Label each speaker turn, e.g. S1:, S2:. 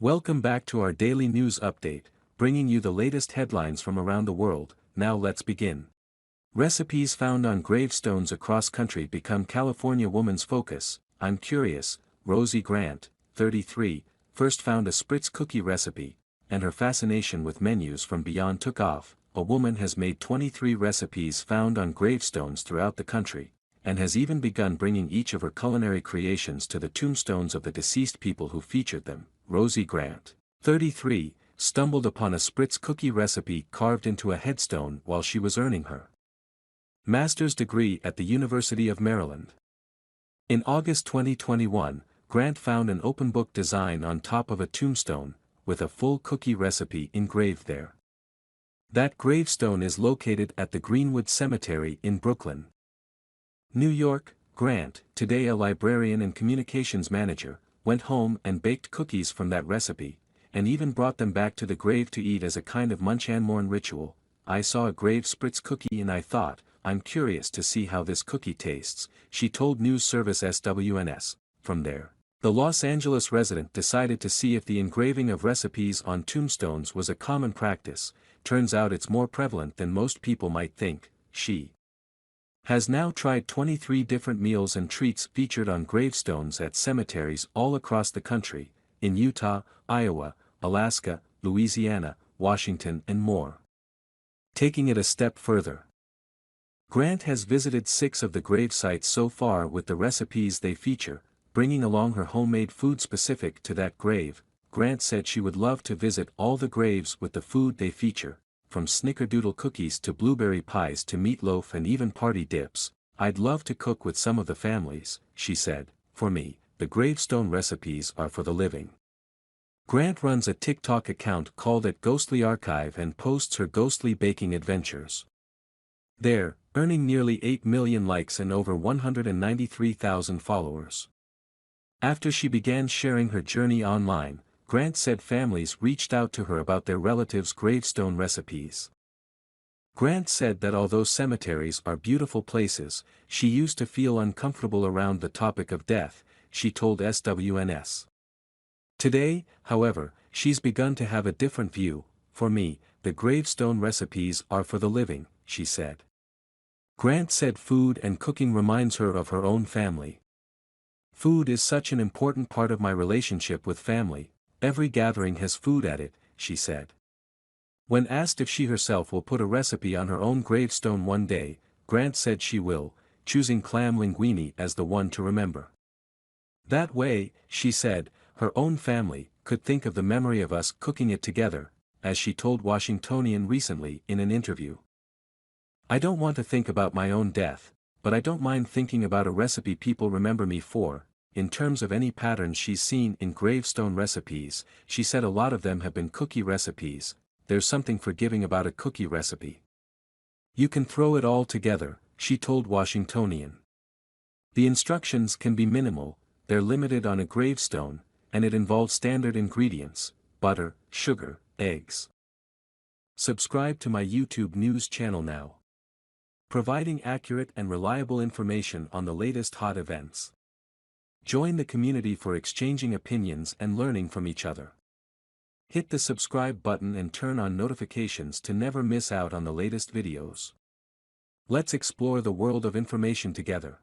S1: Welcome back to our daily news update, bringing you the latest headlines from around the world. Now let's begin. Recipes found on gravestones across country become California woman's focus. I'm curious. Rosie Grant, 33, first found a Spritz cookie recipe, and her fascination with menus from beyond took off. A woman has made 23 recipes found on gravestones throughout the country, and has even begun bringing each of her culinary creations to the tombstones of the deceased people who featured them. Rosie Grant, 33, stumbled upon a Spritz cookie recipe carved into a headstone while she was earning her master's degree at the University of Maryland. In August 2021, Grant found an open book design on top of a tombstone, with a full cookie recipe engraved there. That gravestone is located at the Greenwood Cemetery in Brooklyn, New York. Grant, today a librarian and communications manager, went home and baked cookies from that recipe, and even brought them back to the grave to eat as a kind of Munchanmorn ritual. I saw a grave Spritz cookie and I thought, I'm curious to see how this cookie tastes, she told news service SWNS. From there, the Los Angeles resident decided to see if the engraving of recipes on tombstones was a common practice. Turns out it's more prevalent than most people might think. She has now tried 23 different meals and treats featured on gravestones at cemeteries all across the country, in Utah, Iowa, Alaska, Louisiana, Washington and more. Taking it a step further, Grant has visited 6 of the grave sites so far with the recipes they feature, bringing along her homemade food specific to that grave. Grant said she would love to visit all the graves with the food they feature, from snickerdoodle cookies to blueberry pies to meatloaf and even party dips. I'd love to cook with some of the families, she said. For me, the gravestone recipes are for the living. Grant runs a TikTok account called @GhostlyArchive and posts her ghostly baking adventures there, earning nearly 8 million likes and over 193,000 followers. After she began sharing her journey online, Grant said families reached out to her about their relatives' gravestone recipes. Grant said that although cemeteries are beautiful places, she used to feel uncomfortable around the topic of death, she told SWNS. Today, however, she's begun to have a different view. For me, the gravestone recipes are for the living, she said. Grant said food and cooking reminds her of her own family. Food is such an important part of my relationship with family. Every gathering has food at it, she said. When asked if she herself will put a recipe on her own gravestone one day, Grant said she will, choosing clam linguine as the one to remember. That way, she said, her own family could think of the memory of us cooking it together, as she told Washingtonian recently in an interview. I don't want to think about my own death, but I don't mind thinking about a recipe people remember me for. In terms of any patterns she's seen in gravestone recipes, she said a lot of them have been cookie recipes. There's something forgiving about a cookie recipe. You can throw it all together, she told Washingtonian. The instructions can be minimal, they're limited on a gravestone, and it involves standard ingredients: butter, sugar, eggs. Subscribe to my YouTube news channel now, providing accurate and reliable information on the latest hot events. Join the community for exchanging opinions and learning from each other. Hit the subscribe button and turn on notifications to never miss out on the latest videos. Let's explore the world of information together.